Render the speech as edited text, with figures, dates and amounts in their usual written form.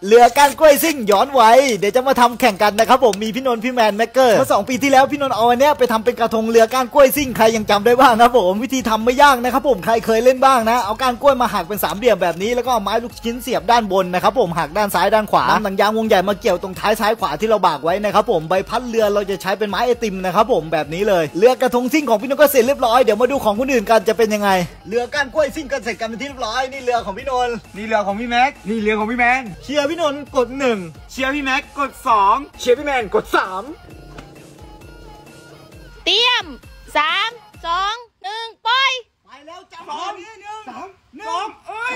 เรือก้านกล้วยซิ่งย้อนไว้เดี๋ยวจะมาทำแข่งกันนะครับผมมีพี่นนท์พี่แมนแม็กเกอร์เมื่อ2 ปีที่แล้วพี่นนท์เอาอันเนี้ยไปทำเป็นกระทงเรือก้านกล้วยซิ่งใครยังจำได้บ้างครับผมวิธีทำไม่ยากนะครับผมใครเคยเล่นบ้างนะเอาก้านกล้วยมาหักเป็น3 เหลี่ยมแบบนี้แล้วก็เอาไม้ลูกชิ้นเสียบด้านบนนะครับผมหักด้านซ้ายด้านขวานำหนังยางวงใหญ่มาเกี่ยวตรงท้ายซ้ายขวาที่เราบากไว้นะครับผมใบพัดเรือเราจะใช้เป็นไม้ไอติมนะครับผมแบบนี้เลยเรือกระทงซิ่งของพี่นนท์ก็เสร็จเรียบร้อยเดี๋ยวมาดูของคนอื่นกันจะเป็นยังไงเรือก้านกล้วยซิ่งกันเสร็จกันเป็นที่เรียบร้อยนี่เรือของพี่นนท์นี่เรือของพี่แม็กนี่เรือของพี่แมนเชียร์พี่นนท์กด1เชียร์พี่แม็กกด2เชียร์พี่แมนกด3เตรียม3 2 1ไปแล้วจับ2 3 2เอ้ย